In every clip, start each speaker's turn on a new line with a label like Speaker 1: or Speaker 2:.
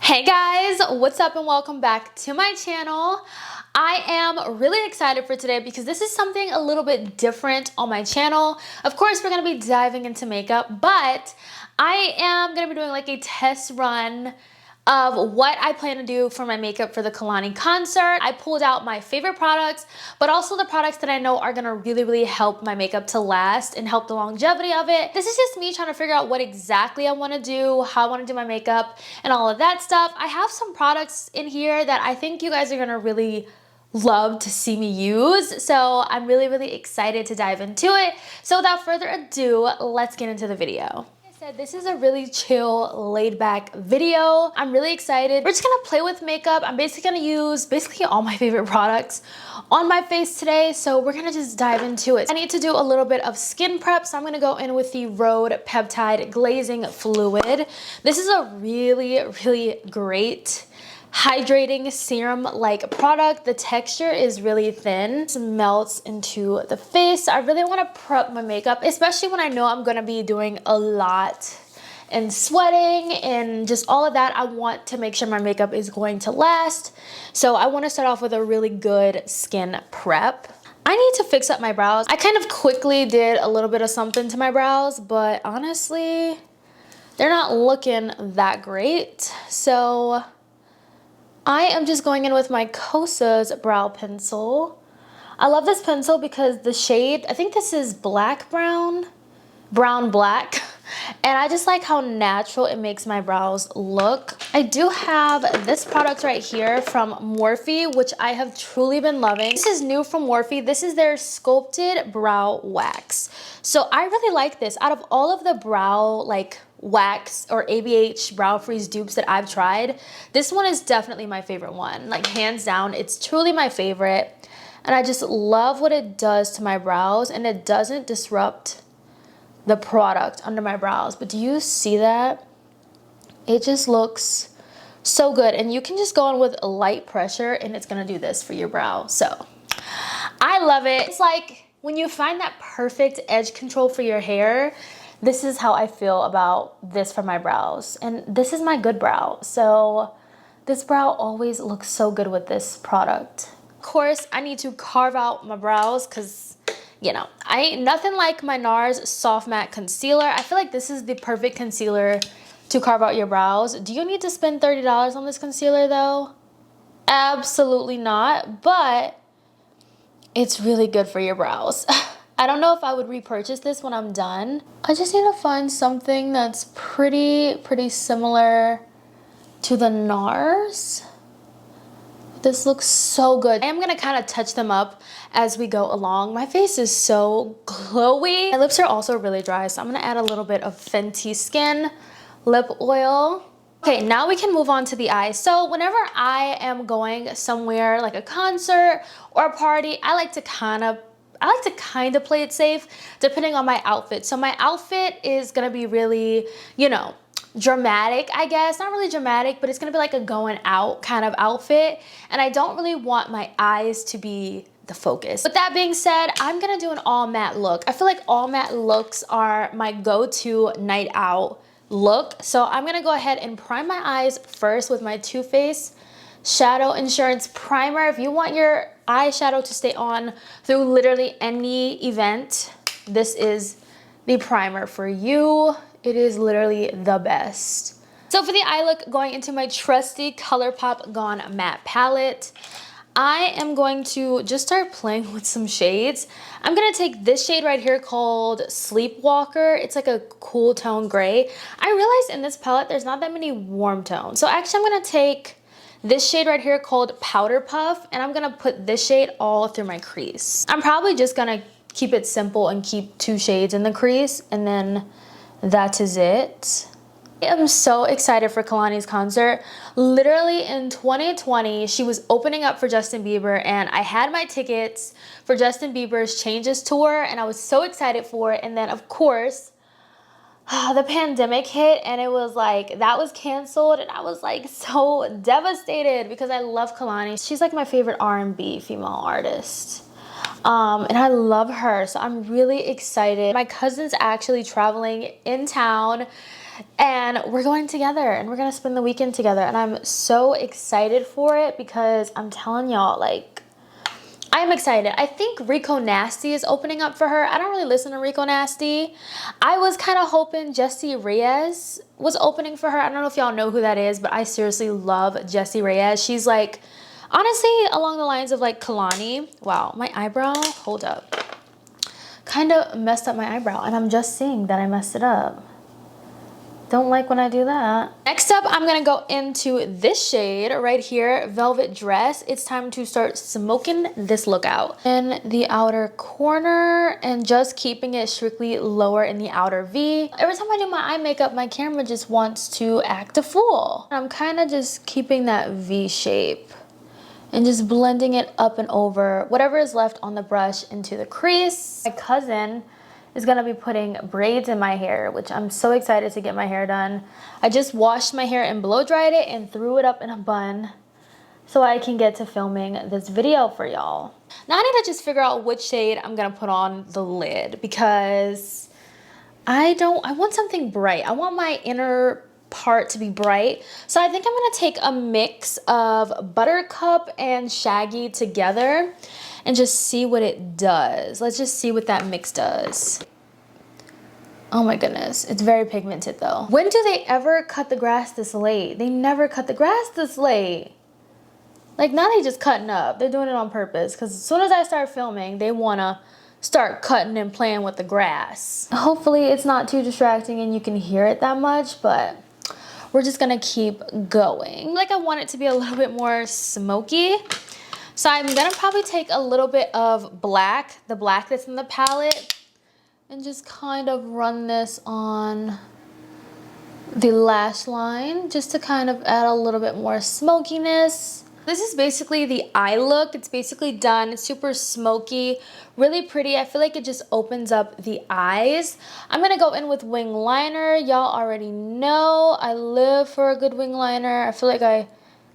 Speaker 1: Hey guys, what's up and welcome back to my channel. I am really excited for today because this is something a little bit different on my channel. Of course, we're going to be diving into makeup, but I am going to be doing like a test run of what I plan to do for my makeup for the Kehlani concert. I pulled out my favorite products, but also the products that I know are gonna really help my makeup to last and help the longevity of it. This is just me trying to figure out what exactly I wanna do, how I wanna do my makeup, and all of that stuff. I have some products in here that I think you guys are gonna really love to see me use. So I'm really excited to dive into it. So without further ado, let's get into the video. This is a really chill, laid back video. I'm really excited. We're just gonna play with makeup. I'm basically gonna use all my favorite products on my face today. So we're gonna just dive into it. I need to do a little bit of skin prep. So I'm gonna go in with the Rhode Peptide Glazing Fluid. This is a really great hydrating serum like product. The texture is really thin. It melts into the face. I really want to prep my makeup, especially when I know I'm going to be doing a lot and sweating and just all of that. I want to make sure my makeup is going to last. So I want to start off with a really good skin prep. I need to fix up my brows. I kind of quickly did a little bit of something to my brows, but honestly, they're not looking that great. So I am just going in with my Kosas brow pencil. I love this pencil because the shade, I think this is black brown black, and I just like how natural it makes my brows look. I do have this product right here from Morphe, which I have truly been loving. This is new from Morphe. This is their sculpted brow wax. So I really like this. Out of all of the brow wax or ABH brow freeze dupes that I've tried, this one is definitely my favorite one. Like hands down, it's truly my favorite. And I just love what it does to my brows, and it doesn't disrupt the product under my brows. But do you see that? It just looks so good, and you can just go in with light pressure and it's gonna do this for your brow. So I love it. It's like when you find that perfect edge control for your hair, this is how I feel about this for my brows. And this is my good brow. So this brow always looks so good with this product. Of course, I need to carve out my brows because, you know, I ain't nothing like my Nars Soft Matte Concealer. I feel like this is the perfect concealer to carve out your brows. Do you need to spend $30 on this concealer though? Absolutely not, but it's really good for your brows. I don't know if I would repurchase this when I'm done. I just need to find something that's pretty similar to the Nars. This looks so good. I am gonna kind of touch them up as we go along. My face is so glowy. My lips are also really dry, so I'm gonna add a little bit of Fenty Skin Lip Oil. Okay, now we can move on to the eyes. So whenever I am going somewhere like a concert or a party, I like to kind of play it safe depending on my outfit. So my outfit is gonna be really, you know, dramatic, I guess. Not really dramatic, but it's gonna be like a going out kind of outfit. And I don't really want my eyes to be the focus. With that being said, I'm gonna do an all matte look. I feel like all matte looks are my go-to night out look. So I'm gonna go ahead and prime my eyes first with my Too Faced Shadow Insurance Primer. If you want your eyeshadow to stay on through literally any event, this is the primer for you. It is literally the best. So for the eye look, going into my trusty ColourPop Gone Matte palette, I am going to just start playing with some shades. I'm gonna take this shade right here called Sleepwalker. It's like a cool tone gray. I realized in this palette there's not that many warm tones. So actually I'm gonna take this shade right here called Powder Puff, and I'm gonna put this shade all through my crease. I'm probably just gonna keep it simple and keep 2 shades in the crease, and then that is it. I am so excited for Kehlani'S concert. Literally in 2020, she was opening up for Justin Bieber, and I had my tickets for Justin Bieber's Changes tour, and I was so excited for it. And then of course, the pandemic hit, and it was like that was canceled, and I was like so devastated because I love Kehlani. She's like my favorite R&B female artist. And I love her, so I'm really excited. My cousin's actually traveling in town and we're going together and we're gonna spend the weekend together, and I'm so excited for it because I'm telling y'all, like, I'm excited. I think Rico Nasty is opening up for her. I don't really listen to Rico Nasty. I was kind of hoping Jessie Reyes was opening for her. I don't know if y'all know who that is, but I seriously love Jessie Reyes. She's like, honestly, along the lines of like Kehlani. Wow, my eyebrow, hold up. Kind of messed up my eyebrow, and I'm just seeing that I messed it up. Don't like when I do that. Next up, I'm gonna go into this shade right here, Velvet Dress. It's time to start smoking this look out. In the outer corner, and just keeping it strictly lower in the outer V. Every time I do my eye makeup, my camera just wants to act a fool. I'm kind of just keeping that V shape and just blending it up and over whatever is left on the brush into the crease. My cousin is gonna be putting braids in my hair, which I'm so excited to get my hair done. I just washed my hair and blow dried it and threw it up in a bun so I can get to filming this video for y'all. Now I need to just figure out which shade I'm gonna put on the lid because I want something bright. I want my inner part to be bright. So I think I'm gonna take a mix of Buttercup and Shaggy together and just see what it does. Let's just see what that mix does. Oh my goodness, it's very pigmented though. When do they ever cut the grass this late? They never cut the grass this late. Like now they just cutting up. They're doing it on purpose because as soon as I start filming, they wanna start cutting and playing with the grass. Hopefully it's not too distracting and you can hear it that much, but we're just gonna keep going. Like I want it to be a little bit more smoky. So I'm gonna probably take a little bit of black, the black that's in the palette, and just kind of run this on the lash line just to kind of add a little bit more smokiness. This is basically the eye look. It's basically done. It's super smoky, really pretty. I feel like it just opens up the eyes. I'm gonna go in with wing liner. Y'all already know I live for a good wing liner. I feel like I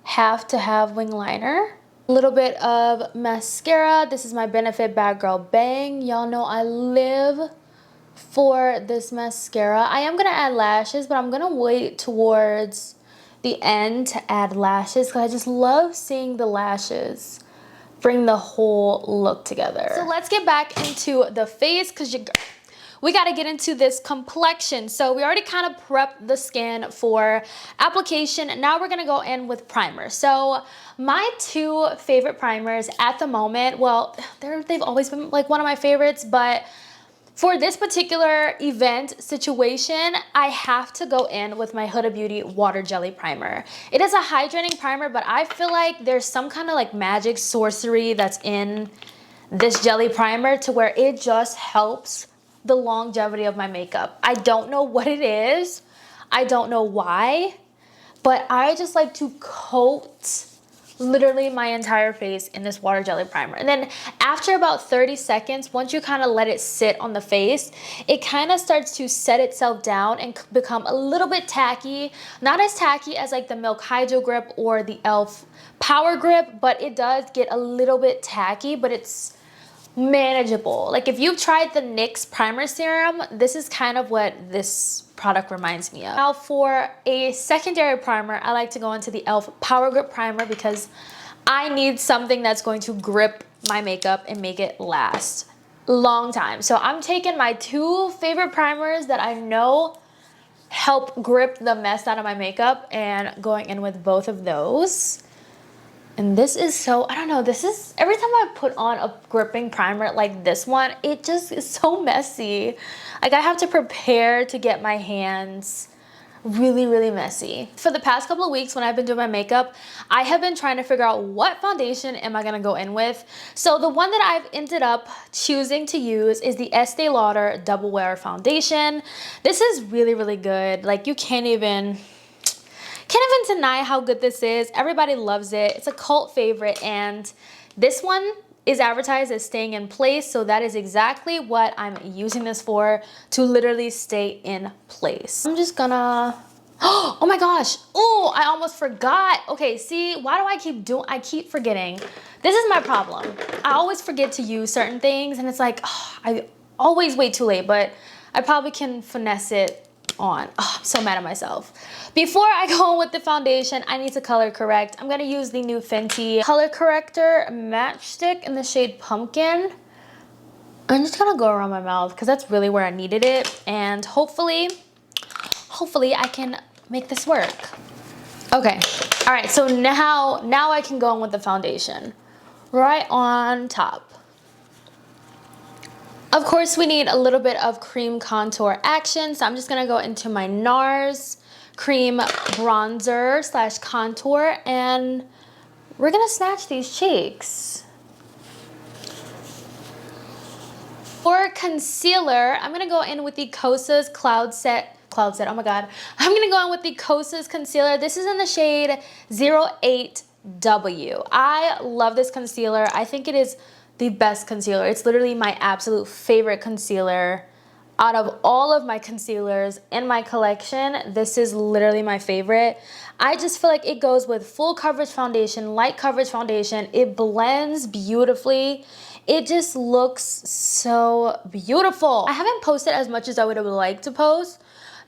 Speaker 1: have to have wing liner. A little bit of mascara. This is my Benefit Bad Girl Bang. Y'all know I live for this mascara. I am gonna add lashes, but I'm gonna wait towards the end to add lashes because I just love seeing the lashes bring the whole look together. So let's get back into the face because we got to get into this complexion. So we already kind of prepped the skin for application. Now we're going to go in with primer. So my two favorite primers at the moment, well, they've always been like one of my favorites, but for this particular event situation, I have to go in with my Huda Beauty Water Jelly Primer. It is a hydrating primer, but I feel like there's some kind of like magic sorcery that's in this jelly primer to where it just helps the longevity of my makeup. I don't know what it is. I don't know why, but I just like to coat literally my entire face in this water jelly primer. And then after about 30 seconds, once you kind of let it sit on the face, it kind of starts to set itself down and become a little bit tacky. Not as tacky as like the Milk Hydro Grip or the e.l.f. Power Grip, but it does get a little bit tacky, but it's manageable. Like if you've tried the NYX primer serum, this is kind of what this product reminds me of. Now for a secondary primer, I like to go into the e.l.f. Power Grip Primer because I need something that's going to grip my makeup and make it last a long time. So I'm taking my two favorite primers that I know help grip the mess out of my makeup and going in with both of those. And this is so, I don't know, this is, every time I put on a gripping primer like this one, it just is so messy. Like I have to prepare to get my hands really, really messy. For the past couple of weeks when I've been doing my makeup, I have been trying to figure out what foundation am I gonna go in with. So the one that I've ended up choosing to use is the Ester Lauder Double Wear Foundation. This is really, really good. Like you can't even deny how good this is. Everybody loves it. It's a cult favorite, and this one is advertised as staying in place, so that is exactly what I'm using this for, to literally stay in place. I'm just gonna, oh my gosh, oh, I almost forgot. Okay, see, why do I keep forgetting? This is my problem. I always forget to use certain things, and it's like, oh, I always wait too late, but I probably can finesse it on. Oh, I'm so mad at myself. Before I go in with the foundation, I need to color correct. I'm gonna use the new Fenty color corrector matchstick in the shade Pumpkin. I'm just gonna go around my mouth because that's really where I needed it. And hopefully I can make this work. Okay, all right, so now I can go in with the foundation right on top. Of course, we need a little bit of cream contour action, so I'm just gonna go into my Nars cream bronzer slash contour, and we're gonna snatch these cheeks. For concealer, I'm gonna go in with the Kosas Cloud Set, oh my God. I'm gonna go in with the Kosas concealer. This is in the shade 08W. I love this concealer. I think it is the best concealer. It's literally my absolute favorite concealer. Out of all of my concealers in my collection, this is literally my favorite. I just feel like it goes with full coverage foundation, light coverage foundation. It blends beautifully. It just looks so beautiful. I haven't posted as much as I would have liked to post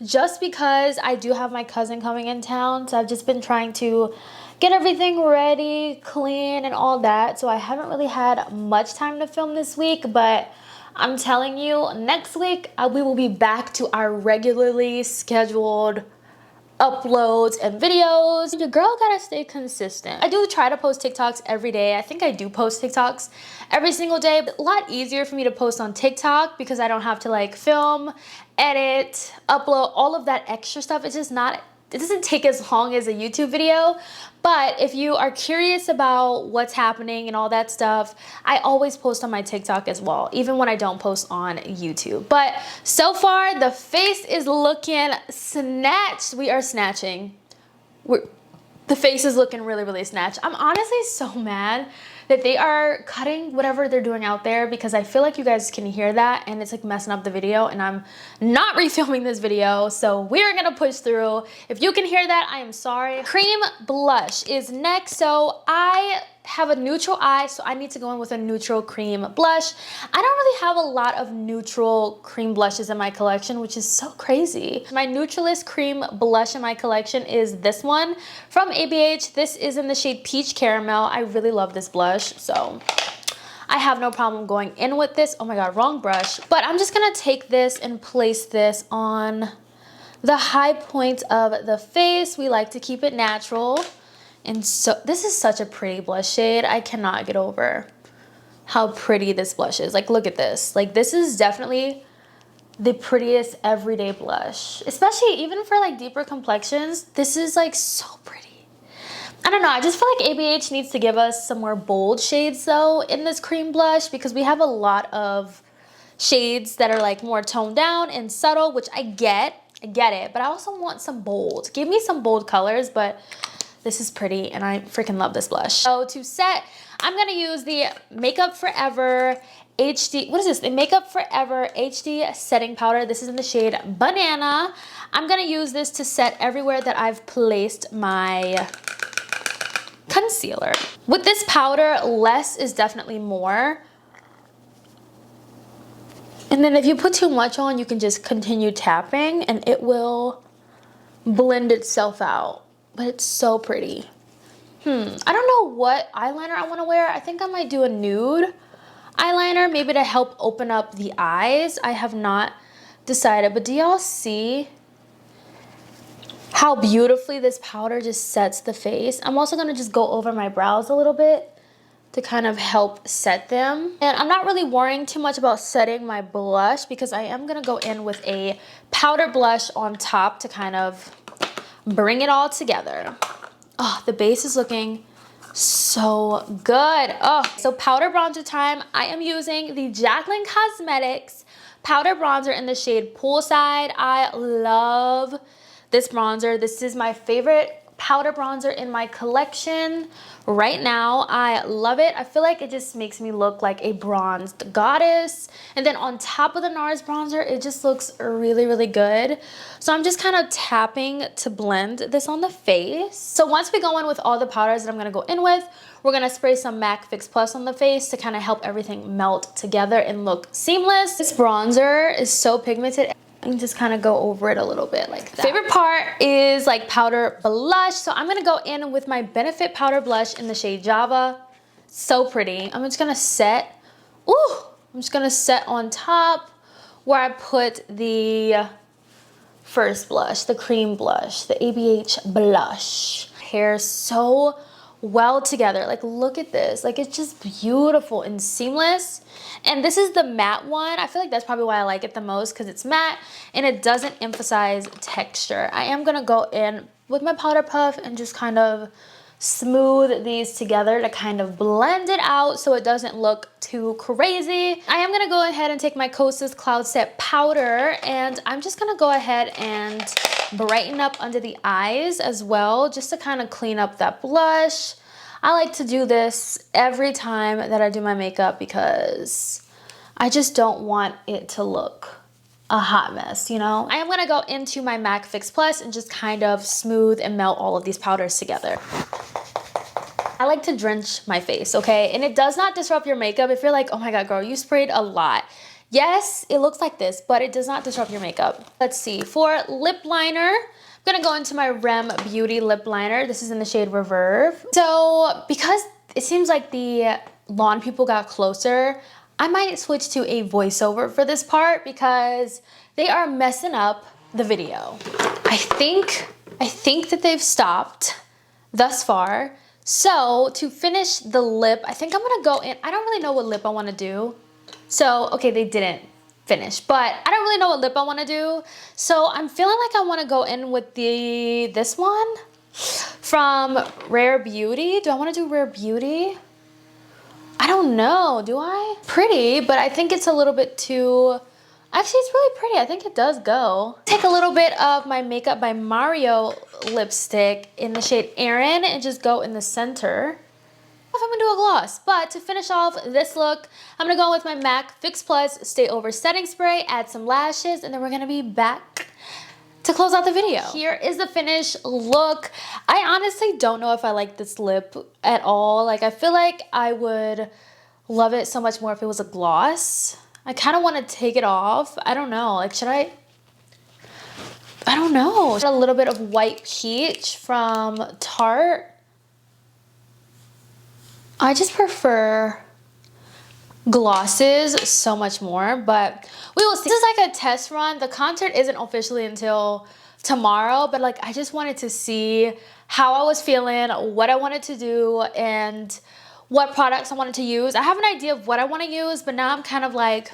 Speaker 1: just because I do have my cousin coming in town. So I've just been trying to get everything ready, clean, and all that. So I haven't really had much time to film this week, but I'm telling you, next week we will be back to our regularly scheduled uploads and videos. Your girl gotta stay consistent. I do try to post TikToks every day. I think I do post TikToks every single day. But a lot easier for me to post on TikTok because I don't have to like film, edit, upload, all of that extra stuff. It's just not, it doesn't take as long as a YouTube video. But if you are curious about what's happening and all that stuff, I always post on my TikTok as well, even when I don't post on YouTube. But so far, the face is looking snatched. We are snatching. The face is looking really, really snatched. I'm honestly so mad that they are cutting whatever they're doing out there because I feel like you guys can hear that and it's like messing up the video, and I'm not refilming this video, so we're gonna push through. If you can hear that, I am sorry. Cream blush is next. So I have a neutral eye, so I need to go in with a neutral cream blush. I don't really have a lot of neutral cream blushes in my collection, which is so crazy. My neutralist cream blush in my collection is this one from ABH. This is in the shade Peach Caramel. I really love this blush, so I have no problem going in with this. Oh my God, wrong brush. But I'm just gonna take this and place this on the high point of the face. We like to keep it natural. And so this is such a pretty blush shade. I cannot get over how pretty this blush is. Like, look at this. Like, this is definitely the prettiest everyday blush, especially even for like deeper complexions. This is like so pretty. I don't know, I just feel like ABH needs to give us some more bold shades though in this cream blush, because we have a lot of shades that are like more toned down and subtle, which I get it, but I also want some bold. Give me some bold colors, but this is pretty and I freaking love this blush. So to set, I'm gonna use the Makeup Forever HD, what is this? The Makeup Forever HD setting powder. This is in the shade Banana. I'm gonna use this to set everywhere that I've placed my concealer. With this powder, less is definitely more. And then if you put too much on, you can just continue tapping and it will blend itself out. But it's so pretty. I don't know what eyeliner I want to wear. I think I might do a nude eyeliner, maybe to help open up the eyes. I have not decided, but do y'all see how beautifully this powder just sets the face? I'm also gonna just go over my brows a little bit to kind of help set them. And I'm not really worrying too much about setting my blush because I am gonna go in with a powder blush on top to kind of bring it all together. Oh, the base is looking so good. Oh, so powder bronzer time. I am using the Jaclyn Cosmetics powder bronzer in the shade Poolside. I love this bronzer. This is my favorite powder bronzer in my collection right now. I love it. I feel like it just makes me look like a bronzed goddess. And then on top of the Nars bronzer, it just looks really, really good. So I'm just kind of tapping to blend this on the face. So once we go in with all the powders that I'm gonna go in with, we're gonna spray some MAC Fix Plus on the face to kind of help everything melt together and look seamless. This bronzer is so pigmented. and just kind of go over it a little bit like that. Favorite part is like powder blush. So I'm gonna go in with my Benefit powder blush in the shade Java. So pretty. I'm just gonna set, I'm just gonna set on top where I put the first blush, the cream blush, the ABH blush. Hair so well together. Like, look at this. Like, it's just beautiful and seamless. And this is the matte one. I feel like that's probably why I like it the most, because it's matte and it doesn't emphasize texture. I am gonna go in with my powder puff and just kind of smooth these together to kind of blend it out so it doesn't look too crazy. I am gonna go ahead and take my Kosas Cloud Set powder, and I'm just gonna go ahead and brighten up under the eyes as well, just to kind of clean up that blush. I like to do this every time that I do my makeup because I just don't want it to look a hot mess, you know? I am gonna go into my MAC Fix Plus and just kind of smooth and melt all of these powders together. I like to drench my face, okay? And it does not disrupt your makeup. If you're like, oh my God, girl, you sprayed a lot. Yes, it looks like this, but it does not disrupt your makeup. Let's see, for lip liner, I'm gonna go into my Grwm Beauty lip liner. This is in the shade Reverve. So because it seems like the lawn people got closer, I might switch to a voiceover for this part because they are messing up the video. I think that they've stopped thus far. So to finish the lip, I think I'm gonna go in, I don't really know what lip I wanna do. So, okay, they didn't finish, but I don't really know what lip I wanna do. So I'm feeling like I wanna go in with this one from Rare Beauty. Do I wanna do Rare Beauty? I don't know, do I? Pretty, but I think it's a little bit too, actually it's really pretty. I think it does go. Take a little bit of my Makeup by Mario lipstick in the shade Erin and just go in the center. I'm gonna do a gloss, but to finish off this look, I'm gonna go with my MAC Fix Plus Stay Over Setting Spray, add some lashes, and then we're gonna be back to close out the video. Here is the finished look. I honestly don't know if I like this lip at all. Like, I feel like I would love it so much more if it was a gloss. I kind of want to take it off. I don't know. Like, should I don't know. A little bit of White Peach from Tarte. I just prefer glosses so much more, but we will see. This is like a test run. The concert isn't officially until tomorrow, but like, I just wanted to see how I was feeling, what I wanted to do, and what products I wanted to use. I have an idea of what I want to use, but now I'm kind of like,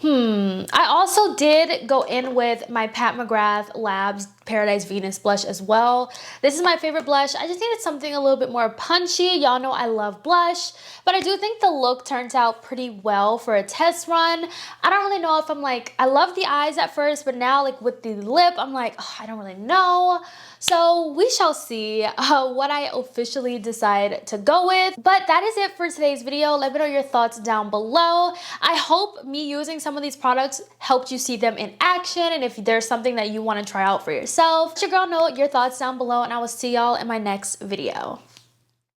Speaker 1: I also did go in with my Pat McGrath Labs Paradise Venus blush as well. This is my favorite blush. I just needed something a little bit more punchy. Y'all know I love blush, but I do think the look turns out pretty well for a test run. I don't really know if I'm like, I love the eyes at first, but now like with the lip, I'm like, oh, I don't really know. So we shall see what I officially decide to go with. But that is it for today's video. Let me know your thoughts down below. I hope me using some of these products helped you see them in action, and if there's something that you want to try out for yourself, let your girl know your thoughts down below, and I will see y'all in my next video.